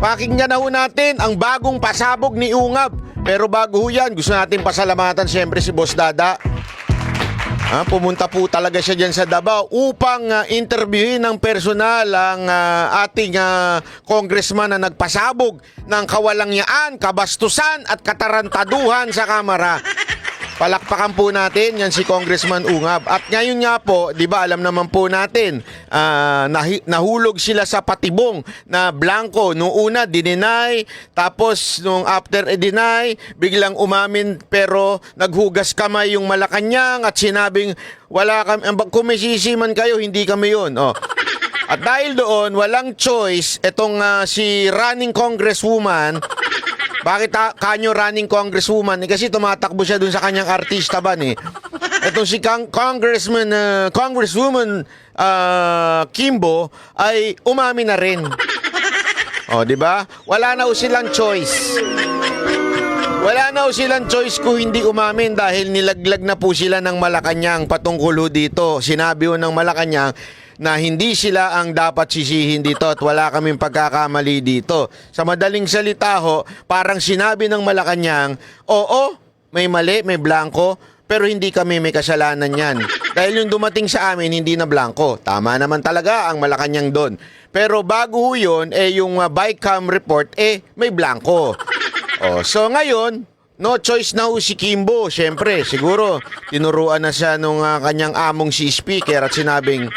Pakinggan na ho natin ang bagong pasabog ni Ungab. Pero bago ho yan, gusto natin pasalamatan siyempre si Boss Dada. Pumunta po talaga siya dyan sa Davao upang interviewin ng personal ang ating congressman na nagpasabog ng kawalangyaan, kabastusan at katarantaduhan sa Kamara. Palakpakan po natin yan si Congressman Ungab. At ngayon nga po, di ba alam naman po natin, nahulog sila sa patibong na blanco. Noong una, dininay. Tapos, nung after i-deny, biglang umamin pero naghugas kamay yung Malacanang at sinabing, wala kami, kung may sisiman kayo, hindi kami yun. Oh. At dahil doon, walang choice, itong si running congresswoman. Bakit kanyo running congresswoman? Kasi tumatakbo siya dun sa kanyang artista ban eh. Itong si Congresswoman Kimbo ay umami na rin. O, di ba? Wala na silang choice. Wala na silang choice kung hindi umamin dahil nilaglag na po sila ng Malacanang patungkol dito. Sinabi ho ng Malacanang na hindi sila ang dapat sisihin dito at wala kaming pagkakamali dito. Sa madaling salita ho, parang sinabi ng Malacanang, oo, may mali, may blanco, pero hindi kami may kasalanan yan. Dahil yung dumating sa amin, hindi na blanco. Tama naman talaga ang Malacanang doon. Pero bago ho yun, yung BICAM report, may blanco. So ngayon, no choice na ho si Kimbo. Siyempre, siguro, tinuruan na siya nung kanyang among si speaker at sinabing,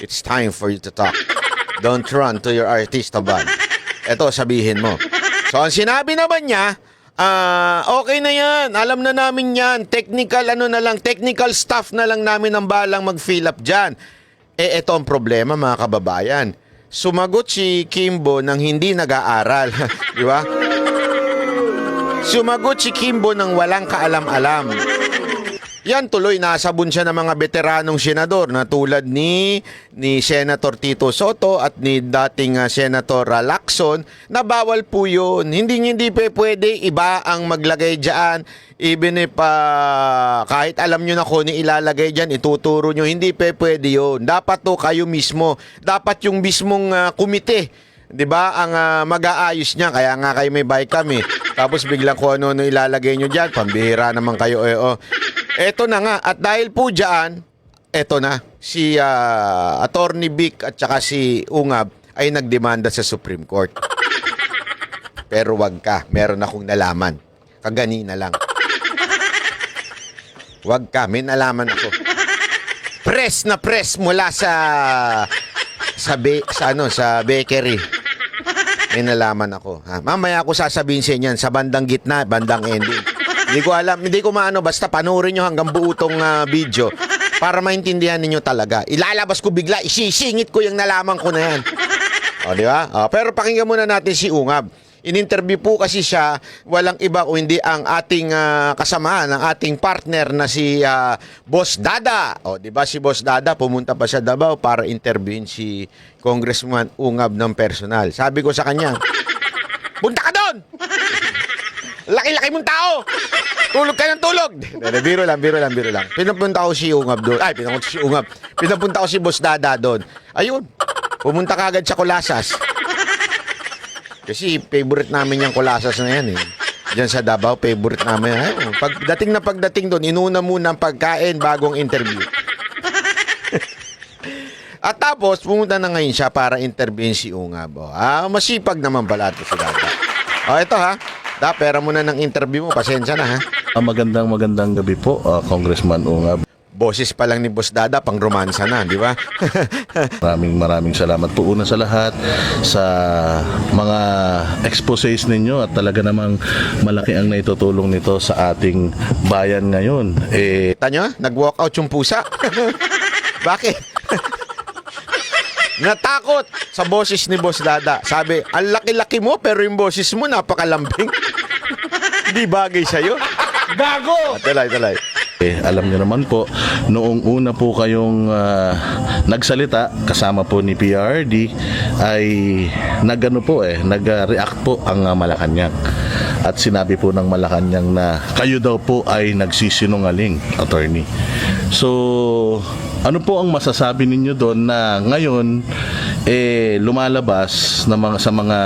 it's time for you to talk. Don't run to your artista ban. Ito, sabihin mo. So, ang sinabi naman niya, okay na yan. Alam na namin yan. Technical, technical staff na lang namin ang balang mag-fill up dyan. Ito ang problema, mga kababayan. Sumagot si Kimbo nang hindi nag-aaral. Di ba? Sumagot si Kimbo nang walang kaalam-alam. Yan tuloy, nasabon siya ng mga veteranong senador na tulad ni Senator Tito Soto at ni dating Senator Lacson na bawal po yun. Hindi pwede iba ang maglagay dyan. Even if kahit alam nyo na kung ilalagay dyan, ituturo nyo, hindi pwede yun. Dapat to kayo mismo. Dapat yung mismong komite, di ba, ang mag-aayos niya. Kaya nga kayo may BICAM eh. Tapos biglang kung ano ilalagay nyo dyan, pambihira naman kayo. Eto na nga, at dahil po dyan, eto na, si Attorney Vic at saka si Ungab ay nagdemanda sa Supreme Court. Pero wag ka, meron akong nalaman. Kaganina lang. Wag ka, may nalaman ako. Press na press mula sa bakery. May nalaman ako. Mamaya ako sasabihin sa inyo sa bandang gitna, bandang ending. Hindi ko alam, hindi ko maano, basta panoorin nyo hanggang buo tong video para maintindihan ninyo talaga. Ilalabas ko bigla, isisingit ko yung nalaman ko na yan. Di ba? Pero pakinggan muna natin si Ungab. In-interview po kasi siya, walang iba o hindi ang ating kasamahan, ang ating partner na si Boss Dada. Di ba si Boss Dada pumunta pa sa Davao para interviewin si Congressman Ungab ng personal. Sabi ko sa kanya, punta ka doon! Laki-laki mong tao! Tulog ka ng tulog! Biro lang. Pinapunta ko si Ungab doon. Pinapunta ko si Boss Dada doon. Ayun, pumunta ka agad sa Colasas. Kasi favorite namin yung Colasas na yan eh. Diyan sa Davao, favorite namin. Pagdating doon, inuna muna ang pagkain bagong interview. At tapos, pumunta na ngayon siya para interviewin si Ungab. Masipag naman pala ito si Dada. Ito ha. Pera mo na ng interview mo. Pasensya na ha. Magandang gabi po, Congressman Ungab. Boses pa lang ni Boss Dada, pang romansa na, di ba? Maraming salamat po una sa lahat sa mga exposés ninyo at talaga namang malaki ang naitutulong nito sa ating bayan ngayon. Tanyo, nag-walkout yung pusa. Bakit? Natakot sa boses ni Boss Dada. Sabi, ang laki-laki mo pero yung boses mo napakalambing. Di bagay sa'yo. Gago! Talay. Alam niyo naman po, noong una po kayong nagsalita kasama po ni PRD ay nag-react po ang Malacanang. At sinabi po ng Malacanang na kayo daw po ay nagsisinungaling, attorney. So, ano po ang masasabi ninyo doon na ngayon lumalabas na sa mga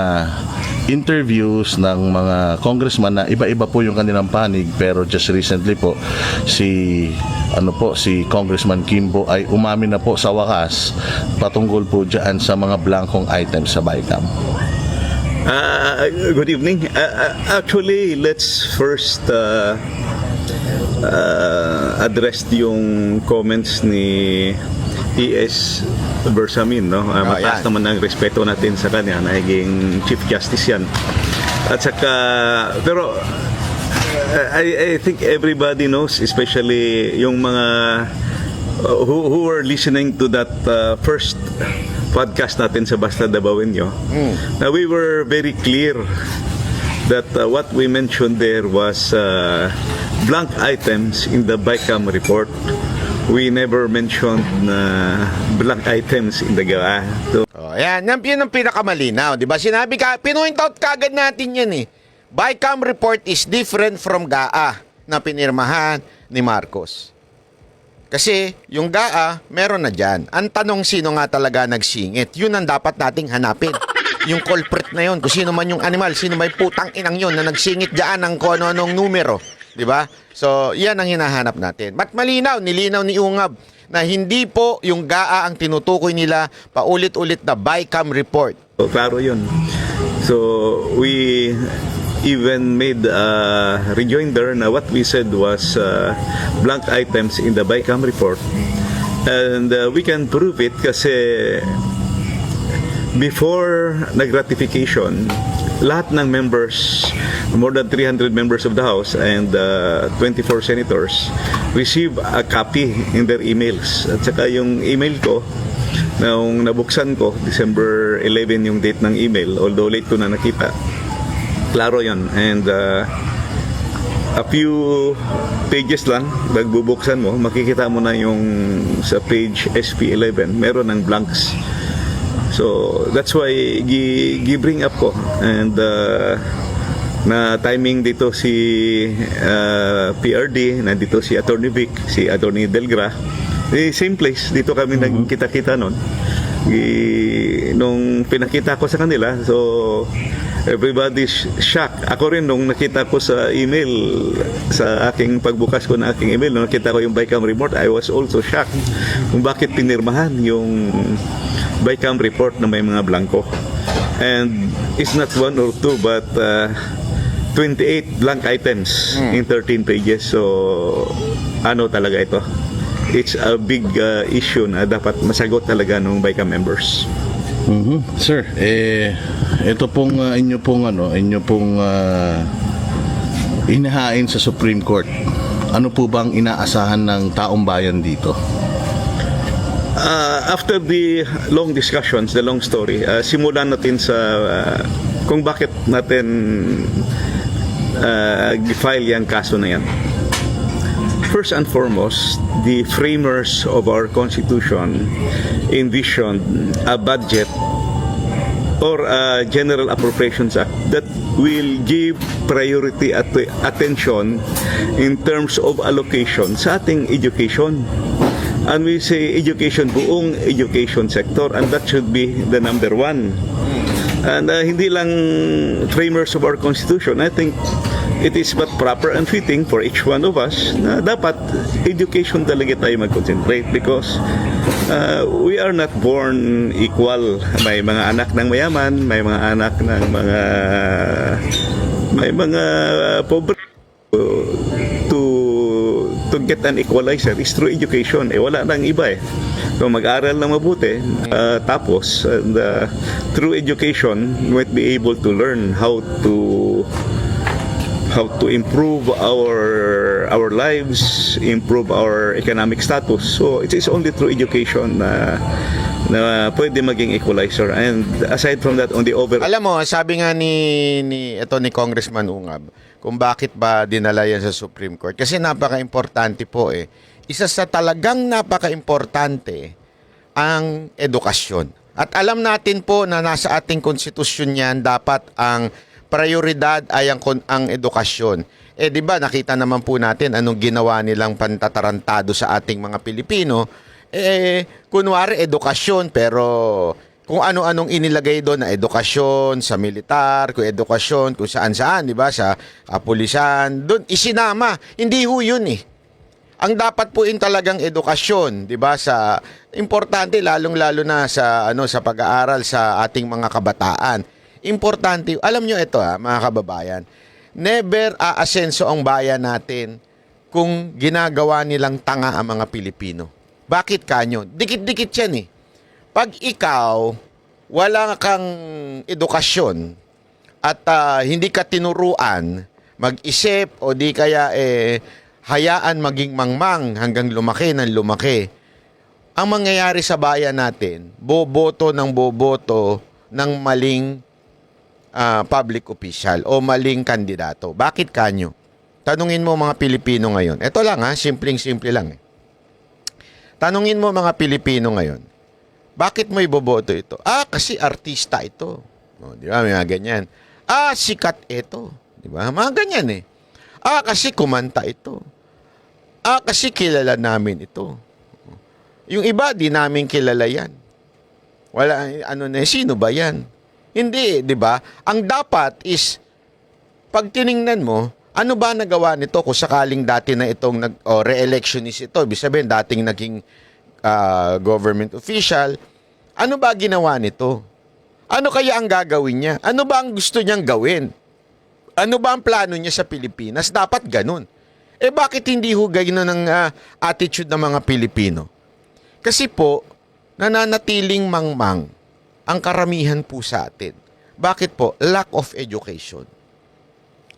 interviews ng mga congressman na iba-iba po yung kanilang panig, pero just recently po si Congressman Kimbo ay umamin na po sa wakas patungkol po diyan sa mga blankong items sa BICAM. Good evening. Actually, let's first address yung comments ni E.S. Bersamin, no? Mataas yan. naman ang respeto natin sa kanya, naging Chief Justice yan. At saka, pero I think everybody knows, especially yung mga who were listening to that first podcast natin sa Basta Dabawin nyo, na we were very clear that what we mentioned there was blank items in the BICAM report. We never mentioned blank items in the GAA. So, Yan ang pinakamalinaw, di ba? Sinabi pinuint out kagad natin yan eh. BICAM report is different from GAA na pinirmahan ni Marcos. Kasi yung GAA, meron na dyan. Ang tanong, sino nga talaga nagsingit? Yun ang dapat nating hanapin. Yung culprit na yun, kung sino man yung animal, sino may putang inang yun na nagsingit dyan ng kung ano-anong numero. Di ba? So, yan ang hinahanap natin. But nilinaw ni Ungab na hindi po yung GAA ang tinutukoy nila paulit-ulit na BICAM report. klaro yun. So, we even made a rejoinder na what we said was blank items in the BICAM report. And we can prove it kasi before nag-ratification, lahat ng members, more than 300 members of the House and 24 senators, receive a copy in their emails. At saka yung email ko, nung nabuksan ko, December 11 yung date ng email, although late ko na nakita, klaro yun. And a few pages lang, nagbubuksan mo, makikita mo na yung sa page SP11, meron ng blanks. So, that's why gi-bring up ko. And na timing dito si PRD, nandito si Attorney Vic, si Attorney Delgra. Same place, dito kami nagkita-kita noon. Nung pinakita ko sa kanila, so everybody's shocked. Ako rin nung nakita ko sa email, sa aking pagbukas ko ng aking email, nung nakita ko yung BICAM report, I was also shocked kung bakit pinirmahan yung BICAM report na may mga blanco. And it's not one or two, but 28 blank items in 13 pages. So, ano talaga ito? It's a big issue na dapat masagot talaga ng BICAM members. Sir, ito pong inyo pong inahain sa Supreme Court. Ano po bang inaasahan ng taong bayan dito? After the long discussions, the long story, simulan natin sa kung bakit natin file yung kaso na yan. First and foremost, the framers of our Constitution envisioned a budget or a General Appropriations Act that will give priority attention in terms of allocation sa ating education. And we say education, buong education sector, and that should be the number one. And hindi lang framers of our Constitution, I think it is but proper and fitting for each one of us na dapat education talaga tayo mag-concentrate because we are not born equal. May mga anak ng mayaman, may mga anak ng may mga pobre. To get an equalizer is through education. Wala nang iba eh. So mag-aral na mabuti, tapos through education, you might be able to learn how to improve our lives, improve our economic status. So it is only through education na pwede maging equalizer. And aside from that, on the Alam mo, sabi nga ni Congressman Ungab, kung bakit ba dinala yan sa Supreme Court. Kasi napaka-importante po eh. Isa sa talagang napaka-importante ang edukasyon. At alam natin po na nasa ating konstitusyon yan, dapat ang prioridad ay ang edukasyon. Di ba nakita naman po natin anong ginawa nilang pantatarantado sa ating mga Pilipino. Kunwari edukasyon pero kung ano-anong inilagay doon na edukasyon sa militar, kung edukasyon kung saan-saan, 'di ba, sa kapulisan, doon isinama. Hindi ho 'yun eh. Ang dapat po in talagang edukasyon, 'di ba, sa importante lalong-lalo na sa sa pag-aaral sa ating mga kabataan. Importante, alam nyo ito mga kababayan, never aasenso ang bayan natin kung ginagawa nilang tanga ang mga Pilipino. Bakit kanyo? Dikit-dikit yan eh. Pag ikaw, wala kang edukasyon at hindi ka tinuruan mag-isip o di kaya hayaan maging mangmang hanggang lumaki ng lumaki, ang mangyayari sa bayan natin, boboto ng maling public official o maling kandidato. Bakit kanyo? Tanungin mo mga Pilipino ngayon. Ito lang simpleng-simple lang. Tanungin mo mga Pilipino ngayon. Bakit mo iboboto ito? Kasi artista ito. Di ba? May mga ganyan. Sikat ito. Di ba? Mga ganyan eh. Kasi kumanta ito. Kasi kilala namin ito. Yung iba, di namin kilala yan. Wala, sino ba yan? Hindi, di ba? Ang dapat is, pag tiningnan mo, ano ba nagawa nito kung sakaling dati na itong re-electionist ito? Ibig sabihin, dating naging government official, ano ba ginawa nito? Ano kaya ang gagawin niya? Ano ba ang gusto niyang gawin? Ano ba ang plano niya sa Pilipinas? Dapat ganun. Bakit hindi ho ganun ang attitude ng mga Pilipino? Kasi po, nananatiling mangmang ang karamihan po sa atin. Bakit po? Lack of education.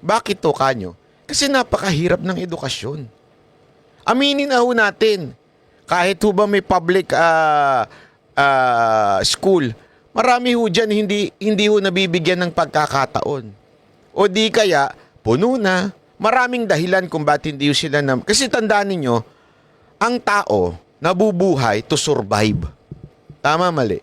Bakit to kanyo? Kasi napakahirap ng edukasyon. Aminin na ho natin, kahit ho ba may public school, marami ho dyan hindi ho nabibigyan ng pagkakataon. O di kaya, puno na. Maraming dahilan kung ba't hindi ho sila kasi tandaan ninyo, ang tao nabubuhay to survive. Tama, mali?